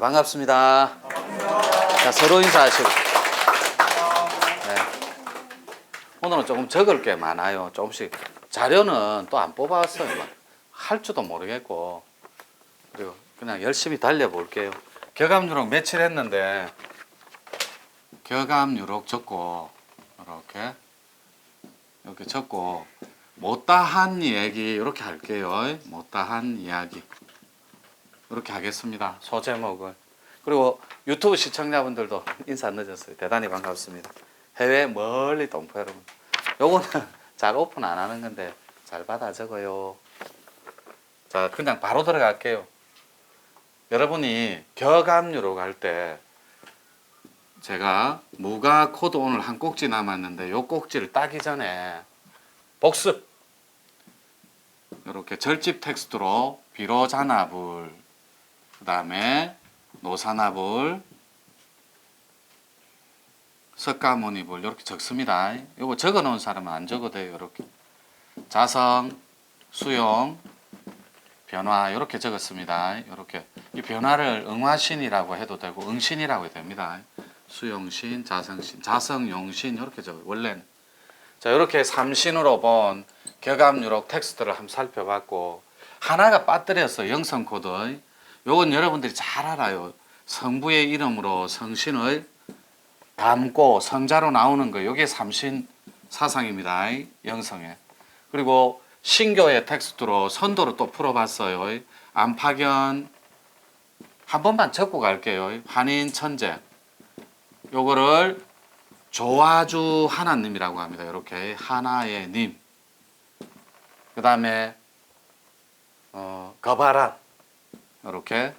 반갑습니다. 자, 서로 인사하시고. 네. 오늘은 조금 적을 게 많아요. 조금씩. 자료는 또 안 뽑았어요. 막. 할 줄도 모르겠고. 그리고 그냥 열심히 달려볼게요. 격압유록 며칠 했는데, 격압유록 적고, 이렇게 적고, 못다한 얘기, 이렇게 할게요. 못다한 이야기. 이렇게 하겠습니다. 소제목을. 그리고 유튜브 시청자분들도 인사 늦었어요. 대단히 반갑습니다. 해외 멀리 동포 여러분. 요거는 잘 오픈 안 하는 건데 잘 받아 적어요. 자, 그냥 바로 들어갈게요. 여러분이 격압유록 할 때 제가 무가 코드 오늘 한 꼭지 남았는데 요 꼭지를 따기 전에 복습. 이렇게 절집 텍스트로 비로자나불, 그 다음에 노사나불, 석가모니불 이렇게 적습니다. 이거 적어 놓은 사람은 안 적어도 돼요. 이렇게 자성, 수용, 변화 이렇게 적었습니다. 이렇게 이 변화를 응화신이라고 해도 되고 응신이라고 해도 됩니다. 수용신, 자성신, 자성용신 이렇게 적어요. 원래는. 자, 이렇게 삼신으로 본 격압유록 텍스트를 한번 살펴봤고 하나가 빠뜨렸어요. 영성 코드. 요건 여러분들이 잘 알아요. 성부의 이름으로 성신을 담고 성자로 나오는 거. 요게 삼신 사상입니다. 영성에. 그리고 신교의 텍스트로 선도로 또 풀어봤어요. 안파견 한 번만 적고 갈게요. 환인천재. 요거를 조화주 하나님이라고 합니다. 이렇게 하나의 님. 그 다음에 거바란 이렇게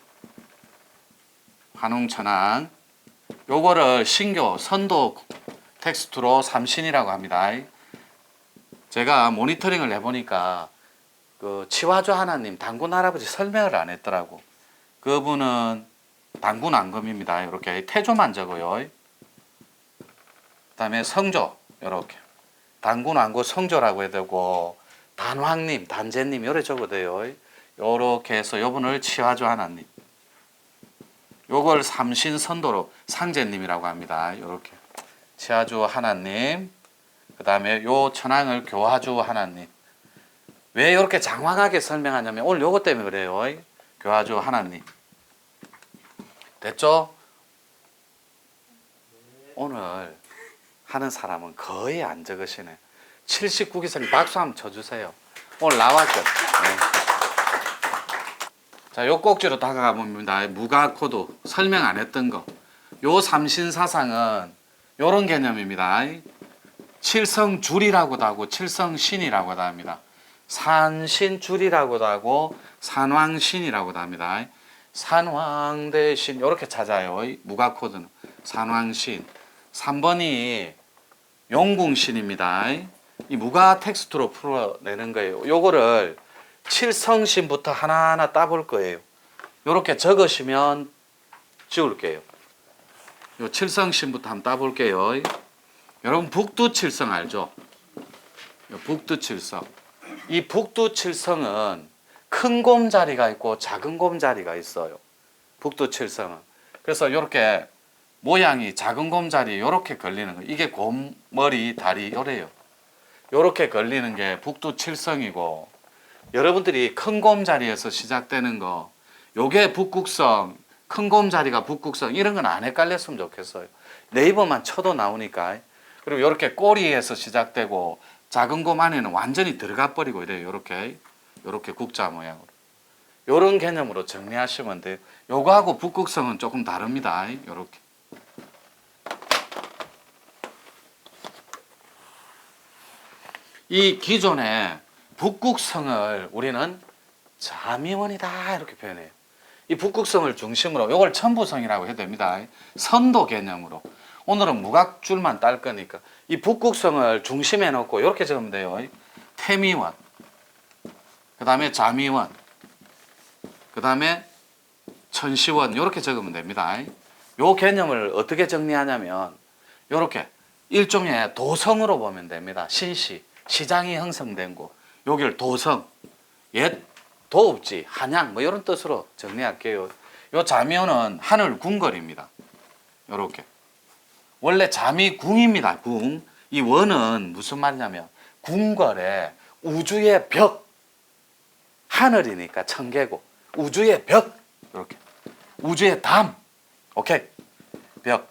환웅천왕. 요거를 신교 선도 텍스트로 삼신이라고 합니다. 제가 모니터링을 해보니까 그 치화주 하나님 단군 할아버지 설명을 안 했더라고. 그분은 단군 안검입니다. 이렇게 태조만 적어요. 그 다음에 성조 이렇게 단군 안고 성조라고 해야 되고 단황님 단제님 요래 적어도 돼요. 요렇게 해서 요분을 치화주 하나님, 요걸 삼신선도로 상제님이라고 합니다. 요렇게 치화주 하나님, 그 다음에 요 천왕을 교화주 하나님. 왜 이렇게 장황하게 설명하냐면 오늘 요것 때문에 그래요. 교화주 하나님. 됐죠? 오늘 하는 사람은 거의 안 적으시네. 79기생 박수 한번 쳐주세요. 오늘 나왔죠. 네. 자, 요 꼭지로 다가가 봅니다. 무가 코드 설명 안 했던 거. 요 삼신사상은 요런 개념입니다. 칠성줄이라고도 하고 칠성신이라고도 합니다. 산신줄이라고도 하고 산왕신이라고도 합니다. 산왕대신 이렇게 찾아요. 무가 코드는 산왕신. 3번이 용궁신입니다. 이 무가 텍스트로 풀어내는 거예요. 요거를 칠성신부터 하나하나 따볼 거예요. 요렇게 적으시면 지울게요. 요 칠성신부터 한번 따볼게요. 여러분 북두칠성 알죠? 북두칠성. 이 북두칠성은 큰 곰자리가 있고 작은 곰자리가 있어요. 북두칠성은. 그래서 이렇게 모양이 작은 곰자리 이렇게 걸리는 거예요. 이게 곰머리 다리 요래요. 이렇게 걸리는 게 북두칠성이고 여러분들이 큰 곰자리에서 시작되는 거 요게 북극성, 큰 곰자리가 북극성 이런 건 안 헷갈렸으면 좋겠어요. 네이버만 쳐도 나오니까. 그리고 이렇게 꼬리에서 시작되고 작은 곰 안에는 완전히 들어가 버리고 이래요. 요렇게 국자 모양으로. 요런 개념으로 정리하시면 돼요. 요거하고 북극성은 조금 다릅니다. 요렇게. 이 기존에 북극성을 우리는 자미원이다 이렇게 표현해요. 이 북극성을 중심으로 요걸 천부성이라고 해도 됩니다. 선도 개념으로. 오늘은 무각줄만 딸 거니까 이 북극성을 중심에 놓고 이렇게 적으면 돼요. 태미원, 그 다음에 자미원, 그 다음에 천시원 이렇게 적으면 됩니다. 요 개념을 어떻게 정리하냐면 이렇게 일종의 도성으로 보면 됩니다. 신시, 시장이 형성된 곳. 여기를 도성, 옛 도읍지, 한양 뭐 이런 뜻으로 정리할게요. 요 자묘는 하늘 궁궐입니다. 요렇게. 원래 잠이 궁입니다. 궁. 이 원은 무슨 말이냐면 궁궐에 우주의 벽. 하늘이니까 천개고 우주의 벽. 이렇게. 우주의 담. 오케이. 벽.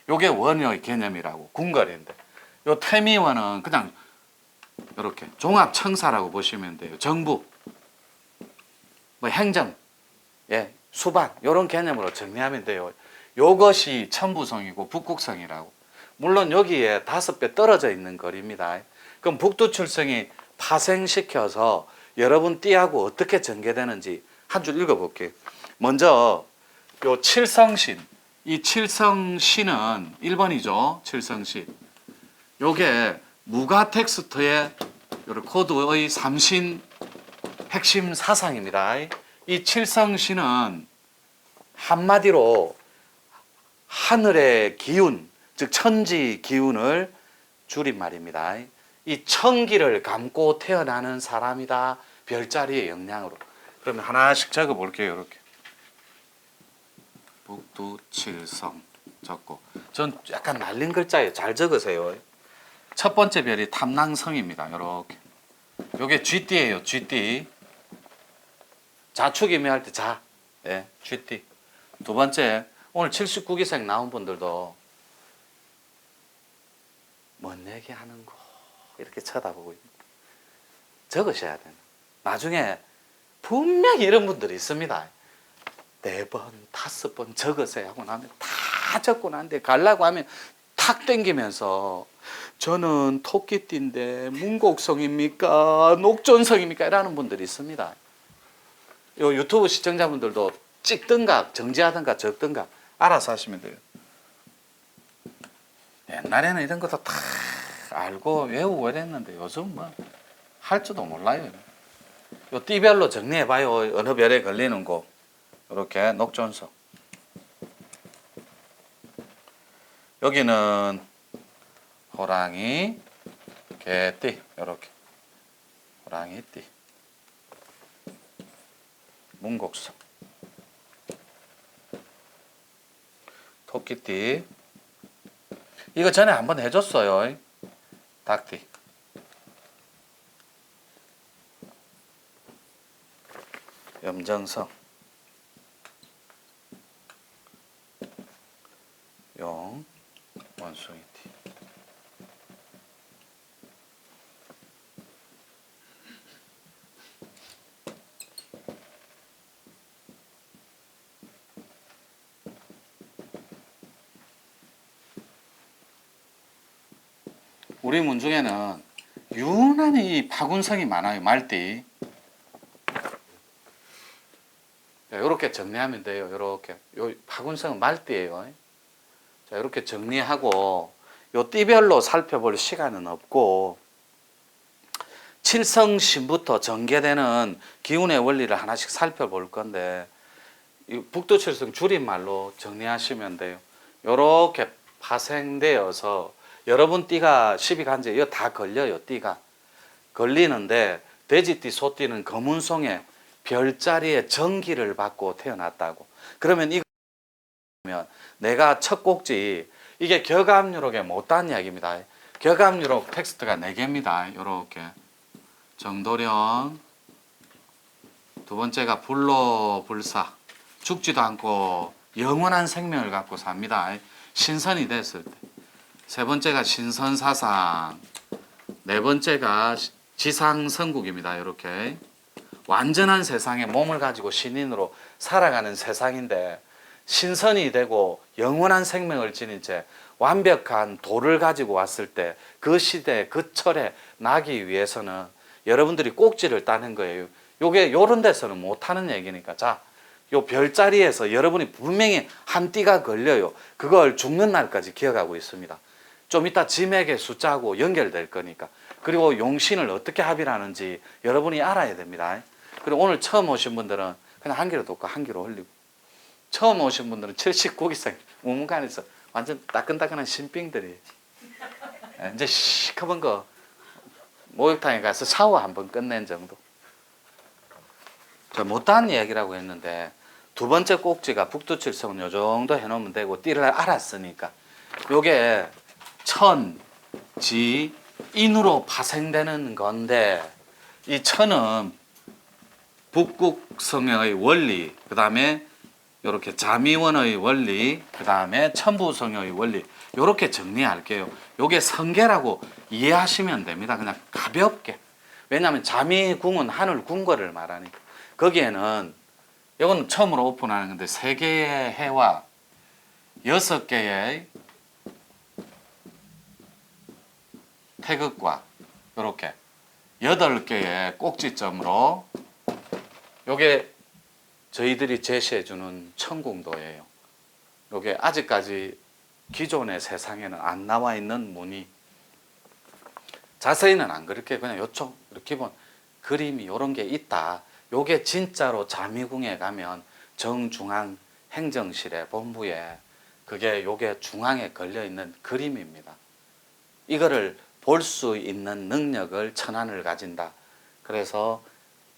요게 원의 개념이라고. 궁궐인데. 요 태미원은 그냥 이렇게 종합청사라고 보시면 돼요. 정부. 뭐 행정. 예. 수반. 요런 개념으로 정리하면 돼요. 요것이 천부성이고 북극성이라고. 물론 여기에 5배 떨어져 있는 거리입니다. 그럼 북두칠성이 파생시켜서 여러분 띠하고 어떻게 전개되는지 한 줄 읽어볼게요. 먼저 요 칠성신, 이 칠성신은 1번이죠. 칠성신. 요게 무가 텍스트의 코드의 삼신 핵심 사상입니다. 이 칠성신은 한마디로 하늘의 기운, 즉 천지 기운을 줄임말입니다. 이 천기를 감고 태어나는 사람이다. 별자리의 영향으로. 그러면 하나씩 적어볼게요. 이렇게. 북두칠성 적고. 전 약간 날린 글자예요. 잘 적으세요. 첫 번째 별이 탐낭성입니다. 이렇게. 요게 쥐띠예요. 쥐띠. 자축이면 할 때 자. 예, 쥐띠. 두 번째, 오늘 79기생 나온 분들도 뭔 얘기 하는 거 이렇게 쳐다보고 적으셔야 돼요. 나중에 분명히 이런 분들이 있습니다. 4번, 5번 적으세요 하고 나면 다 적고 난데 가려고 하면 탁 땡기면서 저는 토끼띠인데 문곡성입니까? 녹존성입니까? 이라는 분들이 있습니다. 요 유튜브 시청자분들도 찍든가 정지하든가 적든가 알아서 하시면 돼요. 옛날에는 이런 것도 다 알고 외우고 이랬는데 요즘 뭐 할 줄도 몰라요. 요 띠별로 정리해봐요. 어느 별에 걸리는 거. 이렇게 녹존성. 여기는 호랑이, 개띠. 이렇게 호랑이띠. 문곡성. 토끼띠. 이거 전에 한번 해줬어요. 닭띠. 염정성. 용. 원숭이띠. 우리 문 중에는 유난히 파군성이 많아요. 말띠. 이렇게 정리하면 돼요. 이렇게. 요 파군성은 말띠예요. 자, 이렇게 정리하고 요 띠별로 살펴볼 시간은 없고 칠성신부터 전개되는 기운의 원리를 하나씩 살펴볼 건데 북두칠성 줄임말로 정리하시면 돼요. 이렇게 파생되어서 여러분 띠가 12간제 이거 다 걸려요. 띠가 걸리는데 돼지띠 소띠는 검은송에 별자리의 전기를 받고 태어났다고. 그러면 이거 내가 첫 꼭지 이게 격압유록에 못한 이야기입니다. 격압유록 텍스트가 4개입니다. 이렇게 정도령, 두 번째가 불로불사, 죽지도 않고 영원한 생명을 갖고 삽니다. 신선이 됐을 때. 세 번째가 신선사상, 네 번째가 지상성국입니다. 이렇게 완전한 세상에 몸을 가지고 신인으로 살아가는 세상인데 신선이 되고 영원한 생명을 지닌 채 완벽한 도를 가지고 왔을 때 그 시대 그 철에 나기 위해서는 여러분들이 꼭지를 따는 거예요. 요게 요런 데서는 못하는 얘기니까 자, 요 별자리에서 여러분이 분명히 한 띠가 걸려요. 그걸 죽는 날까지 기억하고 있습니다. 좀 이따 지맥의 숫자하고 연결될 거니까. 그리고 용신을 어떻게 합의하는지 여러분이 알아야 됩니다. 그리고 오늘 처음 오신 분들은 그냥 한 귀로 듣고 한 귀로 흘리고, 처음 오신 분들은 79기생 우문관에서 완전 따끈따끈한 신빙들이 이제 시커먼 거 목욕탕에 가서 샤워 한번 끝낸 정도. 저 못다한 이야기라고 했는데 두 번째 꼭지가 북두칠성은 요 정도 해놓으면 되고 띠를 알았으니까 요게 천, 지, 인으로 파생되는 건데 이 천은 북극성의 원리, 그 다음에 이렇게 자미원의 원리, 그 다음에 천부성의 원리 이렇게 정리할게요. 요게 성계라고 이해하시면 됩니다. 그냥 가볍게. 왜냐하면 자미궁은 하늘 궁궐을 말하니까 거기에는 이건 처음으로 오픈하는 건데 3개의 해와 6개의 태극과 이렇게 8개의 꼭지점으로 요게 저희들이 제시해주는 천궁도예요. 요게 아직까지 기존의 세상에는 안 나와 있는 무늬. 자세히는 안 그렇게 그냥 요쪽 기본 그림이 요런 게 있다. 요게 진짜로 자미궁에 가면 정중앙 행정실의 본부에 그게 요게 중앙에 걸려 있는 그림입니다. 이거를 볼 수 있는 능력을 천안을 가진다. 그래서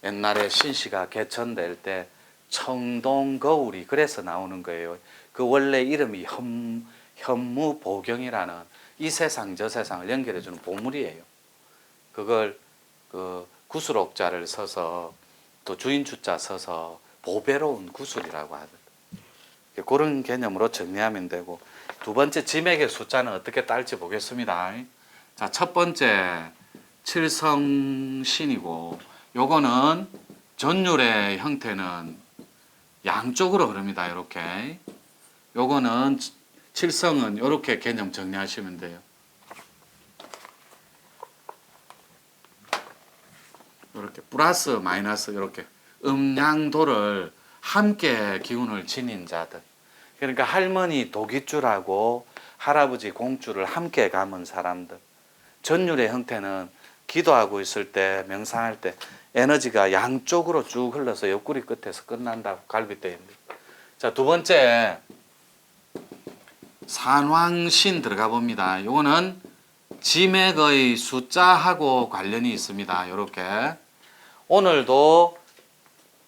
옛날에 신시가 개천될 때 청동거울이 그래서 나오는 거예요. 그 원래 이름이 현무보경이라는 이 세상 저 세상을 연결해주는 보물이에요. 그걸 그 구슬옥자를 써서 또 주인 주자 써서 보배로운 구슬이라고 하거든요. 그런 개념으로 정리하면 되고 두 번째 지맥의 숫자는 어떻게 딸지 보겠습니다. 자, 첫 번째 칠성신이고 요거는 전율의 형태는 양쪽으로 흐릅니다. 이렇게. 요거는 칠성은 이렇게 개념 정리하시면 돼요. 이렇게 플러스 마이너스 이렇게 음양도를 함께 기운을 지닌 자들. 그러니까 할머니 도깃줄하고 할아버지 공줄을 함께 감은 사람들. 전율의 형태는 기도하고 있을 때 명상할 때 에너지가 양쪽으로 쭉 흘러서 옆구리 끝에서 끝난다고 갈비뼈인데. 자, 두 번째 산왕신 들어가 봅니다. 이거는 지맥의 숫자하고 관련이 있습니다. 이렇게 오늘도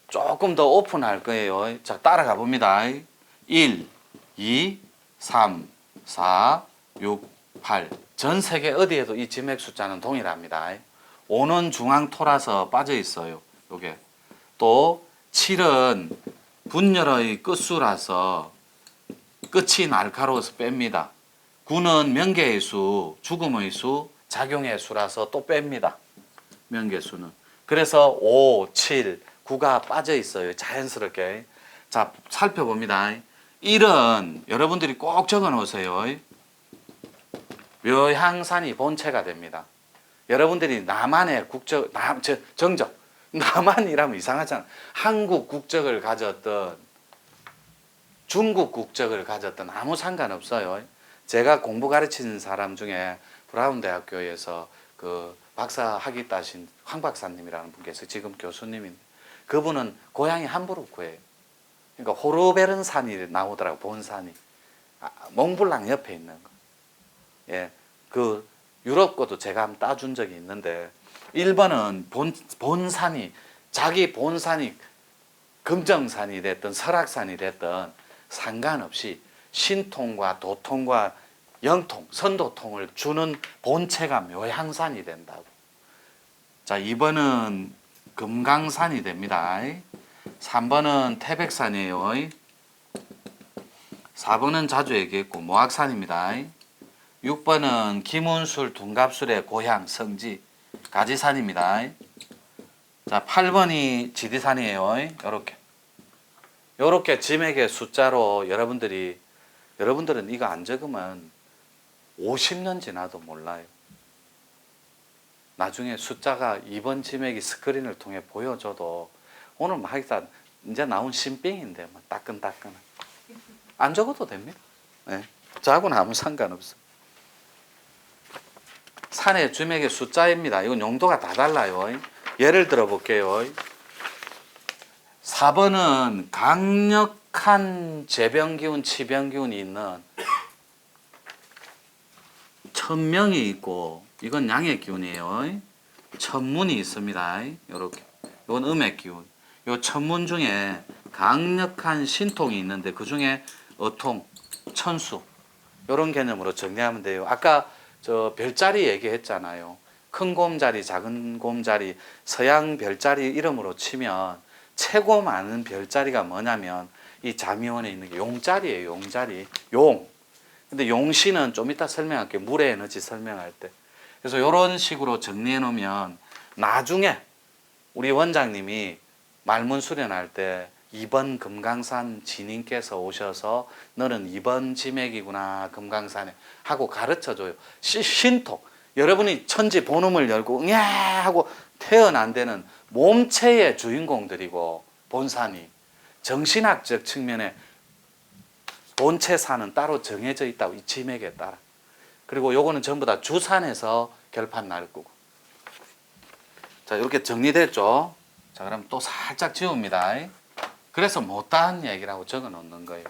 조금 더 오픈할 거예요. 자, 따라가 봅니다. 1, 2, 3, 4, 6, 8. 전 세계 어디에도 이 지맥 숫자는 동일합니다. 5는 중앙토라서 빠져 있어요. 요게. 또 7은 분열의 끝수라서 끝이 날카로워서 뺍니다. 9는 명계의 수, 죽음의 수, 작용의 수라서 또 뺍니다. 명계수는. 그래서 5, 7, 9가 빠져 있어요. 자연스럽게. 자, 살펴봅니다. 1은 여러분들이 꼭 적어 놓으세요. 묘향산이 본체가 됩니다. 여러분들이 남한의 정적, 남한이라면 이상하잖아. 한국 국적을 가졌던 중국 국적을 가졌던 아무 상관없어요. 제가 공부 가르치는 사람 중에 브라운 대학교에서 그 박사 학위 따신 황 박사님이라는 분께서 지금 교수님인데 그분은 고향이 함부르크예요. 그러니까 호르베른 산이 나오더라고. 본산이 몽블랑 옆에 있는 거. 예, 그 유럽 것도 제가 한번 따준 적이 있는데 1번은 본산이 자기 본산이 금정산이 됐든 설악산이 됐든 상관없이 신통과 도통과 영통, 선도통을 주는 본체가 묘향산이 된다고. 자, 2번은 금강산이 됩니다. 3번은 태백산이에요. 4번은 자주 얘기했고 모악산입니다. 6번은 김운술 둔갑술의 고향 성지 가지산입니다. 자, 8번이 지리산이에요. 요렇게 지맥의 숫자로 여러분들은 이거 안 적으면 50년 지나도 몰라요. 나중에 숫자가 2번 지맥이 스크린을 통해 보여줘도 오늘 막 하기다 이제 나온 신빙인데 뭐 따끈따끈한 안 적어도 됩니다. 네. 저하고는 아무 상관없어. 산의 지맥의 숫자입니다. 이건 용도가 다 달라요. 예를 들어 볼게요. 4번은 강력한 재병기운, 치병기운이 있는 천명이 있고 이건 양의 기운이에요. 천문이 있습니다. 이렇게 이건 음의 기운. 요 천문 중에 강력한 신통이 있는데 그 중에 어통, 천수 요런 개념으로 정리하면 돼요. 아까 저 별자리 얘기했잖아요. 큰 곰자리, 작은 곰자리, 서양 별자리 이름으로 치면 최고 많은 별자리가 뭐냐면 이 자미원에 있는 게 용자리예요. 용자리. 용. 근데 용신은 좀 이따 설명할게요. 물의 에너지 설명할 때. 그래서 이런 식으로 정리해 놓으면 나중에 우리 원장님이 말문 수련할 때 2번 금강산 지님께서 오셔서 너는 2번 지맥이구나 금강산에 하고 가르쳐줘요. 신통. 여러분이 천지 본음을 열고 응야 하고 태어난 데는 몸체의 주인공들이고 본산이 정신학적 측면에 본체산은 따로 정해져 있다고 이 지맥에 따라. 그리고 요거는 전부 다 주산에서 결판 날 거고. 자, 이렇게 정리됐죠? 자, 그럼 또 살짝 지웁니다. 그래서 못다한 얘기라고 적어 놓는 거예요.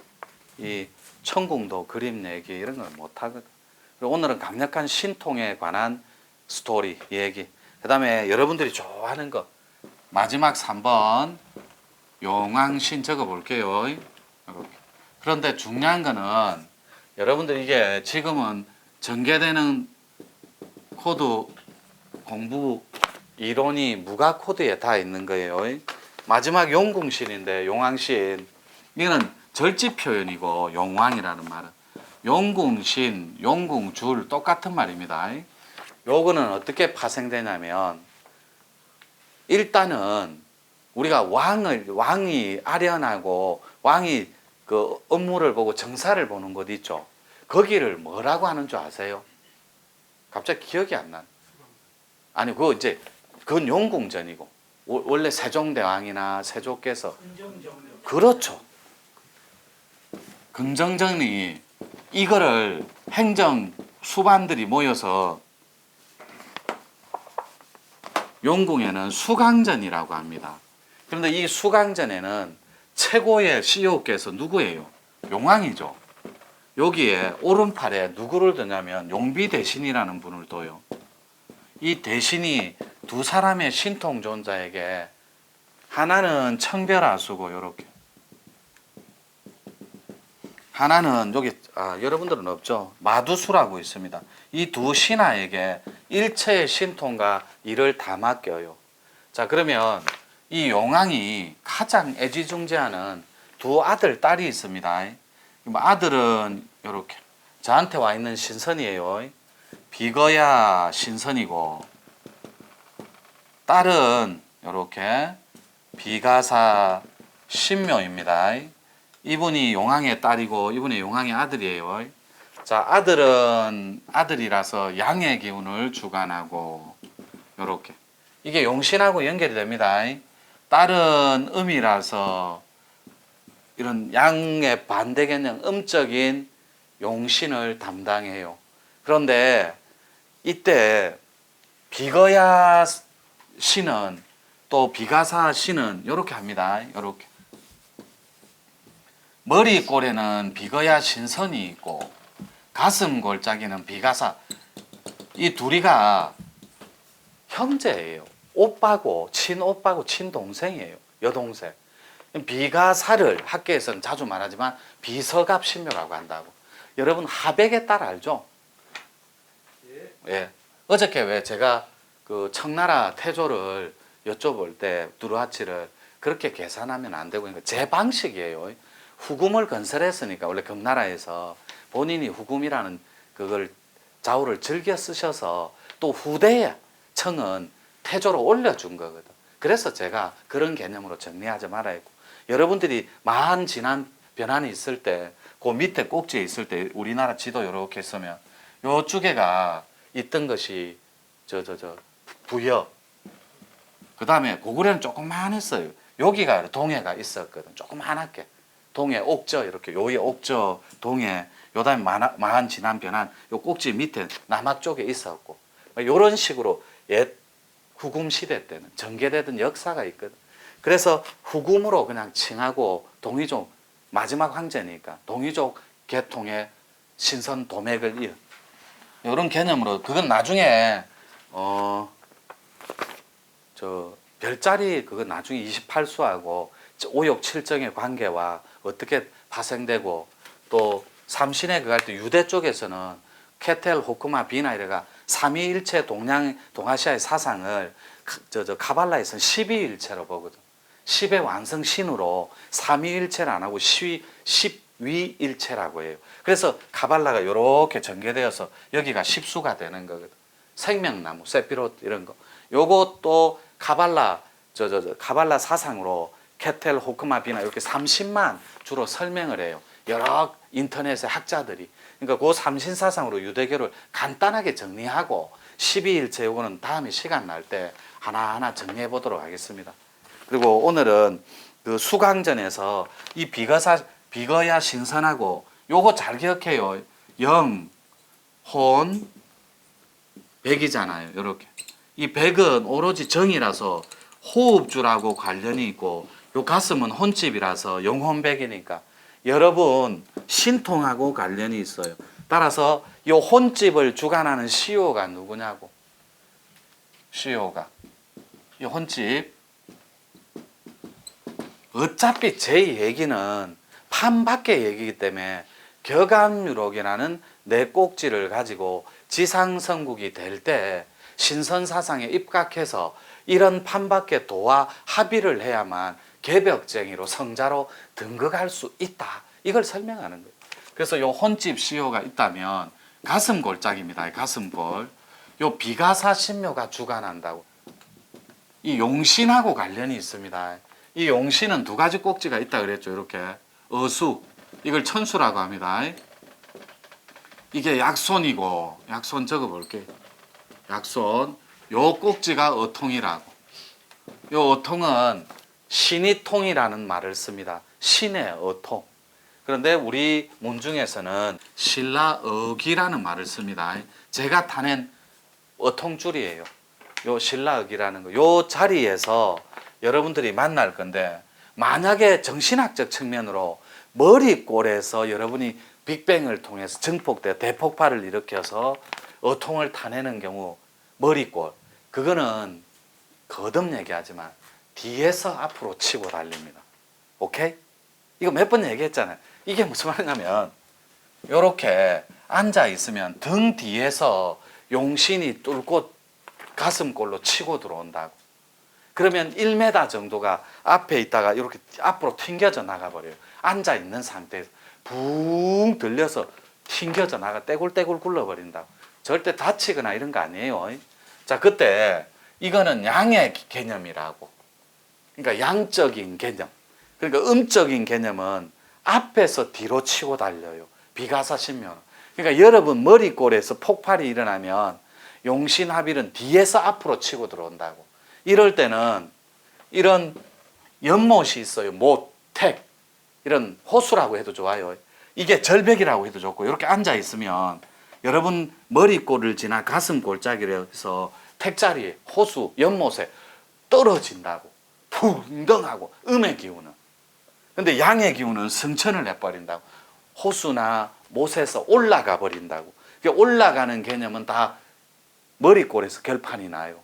이 천궁도 그림 얘기 이런 걸 못하거든. 그리고 오늘은 강력한 신통에 관한 스토리 얘기. 그 다음에 여러분들이 좋아하는 거 마지막 3번 용왕신 적어 볼게요. 이렇게. 그런데 중요한 거는 여러분들 이게 지금은 전개되는 코드 공부 이론이 무가 코드에 다 있는 거예요. 마지막 용궁신인데 용왕신 이거는 절지 표현이고 용왕이라는 말은 용궁신, 용궁줄 똑같은 말입니다. 요거는 어떻게 파생되냐면 일단은 우리가 왕이 아련하고 왕이 그 업무를 보고 정사를 보는 곳 있죠. 거기를 뭐라고 하는 줄 아세요? 갑자기 기억이 안 나. 아니 그거 이제 그건 용궁전이고 원래 세종대왕이나 세조께서 그렇죠. 긍정전이 이거를 행정 수반들이 모여서 용궁에는 수강전이라고 합니다. 그런데 이 수강전에는 최고의 CEO께서 누구예요? 용왕이죠. 여기에 오른팔에 누구를 두냐면 용비대신이라는 분을 둬요. 이 대신이 두 사람의 신통존자에게 하나는 청별하수고 이렇게 하나는 여기 여러분들은 없죠. 마두수라고 있습니다. 이 두 신하에게 일체의 신통과 일을 다 맡겨요. 자 그러면 이 용왕이 가장 애지중지하는 두 아들 딸이 있습니다. 아들은 이렇게 저한테 와 있는 신선이에요. 비거야 신선이고 딸은 이렇게 비가사 신묘입니다. 이분이 용왕의 딸이고 이분이 용왕의 아들이에요. 자 아들이라서 양의 기운을 주관하고 이렇게 이게 용신하고 연결이 됩니다. 딸은 음이라서 이런 양의 반대 개념 음적인 용신을 담당해요. 그런데 이때 비거야 신은 또 비가사 신은 이렇게 합니다. 이렇게 머리 꼴에는 비거야 신선이 있고 가슴 골짜기는 비가사 이 둘이가 형제예요. 오빠고 친오빠고 친동생이에요. 여동생. 비가사를 학계에서는 자주 말하지만 비서갑신묘라고 한다고. 여러분 하백의 딸 알죠? 예. 어저께 왜 제가 그 청나라 태조를 여쭤볼 때 두루하치를 그렇게 계산하면 안 되고 제 방식이에요. 후금을 건설했으니까 원래 금나라에서 본인이 후금이라는 그걸 자우를 즐겨 쓰셔서 또 후대에 청은 태조로 올려준 거거든. 그래서 제가 그런 개념으로 정리하지 말아야 했고 여러분들이 마한 진한 변환이 있을 때 그 밑에 꼭지에 있을 때 우리나라 지도 이렇게 쓰면 요쪽에가 있던 것이 부여 그 다음에 고구려는 조그만했어요. 여기가 동해가 있었거든. 조그만하게 동해 옥저 이렇게 요의 옥저 동해 요 다음에 마한 진한 변환 요 꼭지 밑에 남쪽 에 있었고 요런 식으로 옛 후금 시대 때는 전개되던 역사가 있거든. 그래서 후금으로 그냥 칭하고 동이족 마지막 황제니까 동이족 계통의 신선 도맥을 이어 이런 개념으로 그건 나중에 별자리 그거 나중에 28수하고 오욕 칠정의 관계와 어떻게 파생되고 또 삼신의 그할 때 유대 쪽에서는 케텔, 호크마, 비나 이래가 삼위일체 동아시아의 사상을 카발라에서는 12일체로 보거든. 10의 완성신으로 삼위일체를 안 하고 10위일체라고 해요. 그래서 카발라가 이렇게 전개되어서 여기가 10수가 되는 거거든. 생명나무, 세피롯 이런 거. 요것도 카발라 카발라 사상으로 케텔, 호크마, 비나 이렇게 30만 주로 설명을 해요. 여러 인터넷의 학자들이. 그러니까 그 삼신 사상으로 유대교를 간단하게 정리하고 12일체 요거는 다음에 시간 날 때 하나하나 정리해 보도록 하겠습니다. 그리고 오늘은 그 수강전에서 이 비거야 신선하고 요거 잘 기억해요. 영, 혼, 백이잖아요. 이렇게. 이 백은 오로지 정이라서 호흡주라고 관련이 있고 요 가슴은 혼집이라서 영혼백이니까 여러분 신통하고 관련이 있어요. 따라서 요 혼집을 주관하는 CEO가 누구냐고. CEO가. 이 혼집. 어차피 제 얘기는 판 밖의 얘기이기 때문에 격암유록이라는 내 꼭지를 가지고 지상성국이 될 때 신선사상에 입각해서 이런 판 밖의 도와 합의를 해야만 개벽쟁이로 성자로 등극할 수 있다. 이걸 설명하는 거예요. 그래서 요 혼집 CEO가 있다면 가슴골짝입니다. 가슴골. 요 비가사 신묘가 주관한다고. 이 용신하고 관련이 있습니다. 이 용신은 두 가지 꼭지가 있다 그랬죠. 이렇게 어수, 이걸 천수라고 합니다. 이게 약손이고, 약손 적어볼게요. 약손, 요 꼭지가 어통이라고. 요 어통은 신이통이라는 말을 씁니다. 신의 어통. 그런데 우리 문중에서는 신라억이라는 말을 씁니다. 제가 타낸 어통줄이에요. 요 신라억이라는 거. 요 자리에서 여러분들이 만날 건데 만약에 정신학적 측면으로 머리꼴에서 여러분이 빅뱅을 통해서 증폭돼 대폭발을 일으켜서 어통을 타내는 경우 머리꼴 그거는 거듭 얘기하지만 뒤에서 앞으로 치고 달립니다. 오케이? 이거 몇 번 얘기했잖아요. 이게 무슨 말이냐면 요렇게 앉아 있으면 등 뒤에서 용신이 뚫고 가슴골로 치고 들어온다고. 그러면 1m 정도가 앞에 있다가 이렇게 앞으로 튕겨져 나가버려요. 앉아 있는 상태에서 붕 들려서 튕겨져 나가 떼굴떼굴 굴러버린다고. 절대 다치거나 이런 거 아니에요. 자, 그때 이거는 양의 개념이라고. 그러니까 양적인 개념. 그러니까 음적인 개념은 앞에서 뒤로 치고 달려요. 비가사신묘는. 그러니까 여러분 머리꼴에서 폭발이 일어나면 용신합일은 뒤에서 앞으로 치고 들어온다고. 이럴 때는 이런 연못이 있어요. 못, 택 이런 호수라고 해도 좋아요. 이게 절벽이라고 해도 좋고 이렇게 앉아 있으면 여러분 머리꼴을 지나 가슴 골짜기로 해서 택자리에 호수, 연못에 떨어진다고. 풍덩하고 음의 기운은. 근데 양의 기운은 승천을 해버린다고. 호수나 못에서 올라가 버린다고. 올라가는 개념은 다 머리꼴에서 결판이 나요.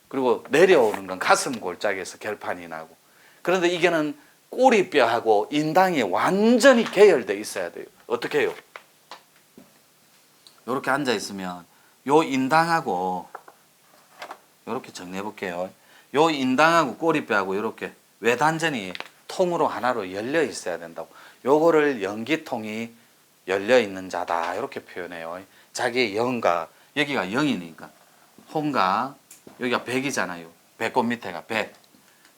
그리고 내려오는 건 가슴 골짜기에서 결판이 나고. 그런데 이게는 꼬리뼈하고 인당이 완전히 계열되어 있어야 돼요. 어떻게 해요? 이렇게 앉아 있으면 요 인당하고 이렇게 정리해 볼게요. 요 인당하고 꼬리뼈하고 이렇게 외단전이 통으로 하나로 열려 있어야 된다고. 요거를 연기통이 열려 있는 자다 이렇게 표현해요. 자기의 영가, 여기가 영이니까 혼가, 여기가 백이잖아요. 배꼽 밑에가 백.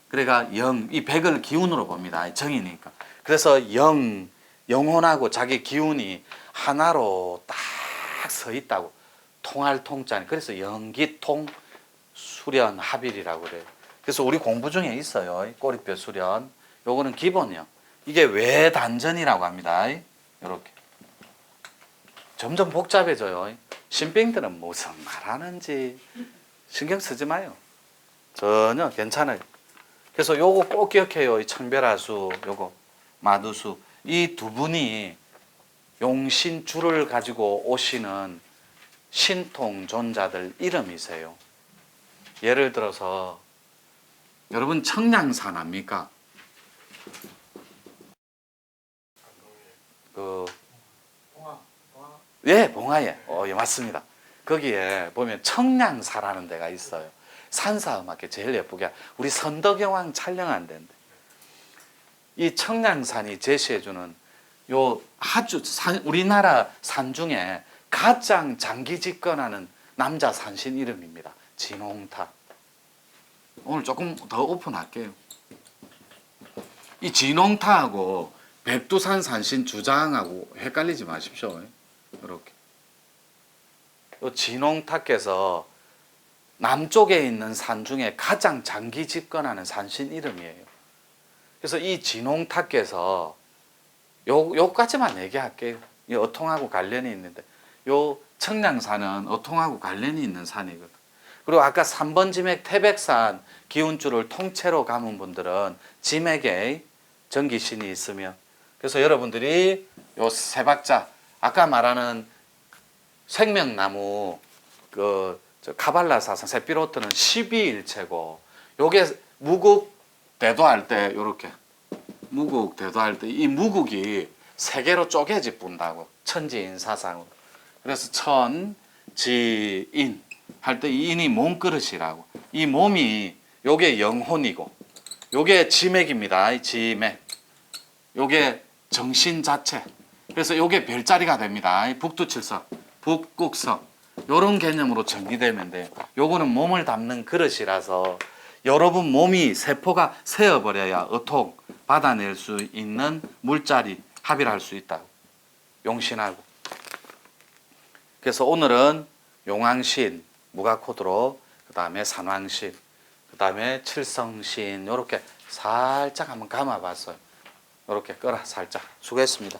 그러니까 영, 이 백을 기운으로 봅니다. 정이니까. 그래서 영혼하고 자기 기운이 하나로 딱 서 있다고. 통할 통자니. 그래서 연기통 수련 합일이라고 그래요. 그래서 우리 공부 중에 있어요. 꼬리뼈 수련. 요거는 기본이요. 이게 외단전이라고 합니다. 이렇게. 점점 복잡해져요. 신빙들은 무슨 말하는지 신경 쓰지 마요. 전혀 괜찮아요. 그래서 요거 꼭 기억해요. 이 청별하수, 요거 마두수. 이 두 분이 용신줄을 가지고 오시는 신통존자들 이름이세요. 예를 들어서 여러분 청량산 압니까? 그 예, 봉화에. 예, 맞습니다. 거기에 보면 청량사라는 데가 있어요. 산사음악회 제일 예쁘게 우리 선덕여왕 촬영한 데인데 이 청량산이 제시해주는 요 아주 우리나라 산 중에 가장 장기 집권하는 남자 산신 이름입니다. 진홍타. 오늘 조금 더 오픈할게요. 이 진홍타하고 백두산 산신 주장하고 헷갈리지 마십시오. 이렇게. 요 진홍타께서 남쪽에 있는 산 중에 가장 장기 집권하는 산신 이름이에요. 그래서 이 진홍타께서 요까지만 얘기할게요. 이 어통하고 관련이 있는데 요 청량산은 어통하고 관련이 있는 산이거든. 그리고 아까 3번 지맥 태백산 기운줄을 통째로 감은 분들은 지맥에 전기신이 있으면 그래서 여러분들이 요 세 박자 아까 말하는 생명나무 카발라사상 세피로트는 12일체고 요게 무국 대도할 때 요렇게 무국 대도할 때 이 무국이 세 개로 쪼개지 분다고 천지인 사상으로. 그래서 천지인 할 때 이 인이 몸그릇이라고. 이 몸이 요게 영혼이고 요게 지맥입니다. 지맥. 요게 정신 자체. 그래서 요게 별자리가 됩니다. 북두칠성, 북극성 요런 개념으로 정리되면 돼요. 요거는 몸을 담는 그릇이라서 여러분 몸이 세포가 새어버려야 어통 받아낼 수 있는 물자리 합의를 할 수 있다고. 용신하고. 그래서 오늘은 용왕신, 무가코드로 그 다음에 산왕신, 그 다음에 칠성신 요렇게 살짝 한번 감아봤어요. 요렇게 끌어 살짝. 수고했습니다.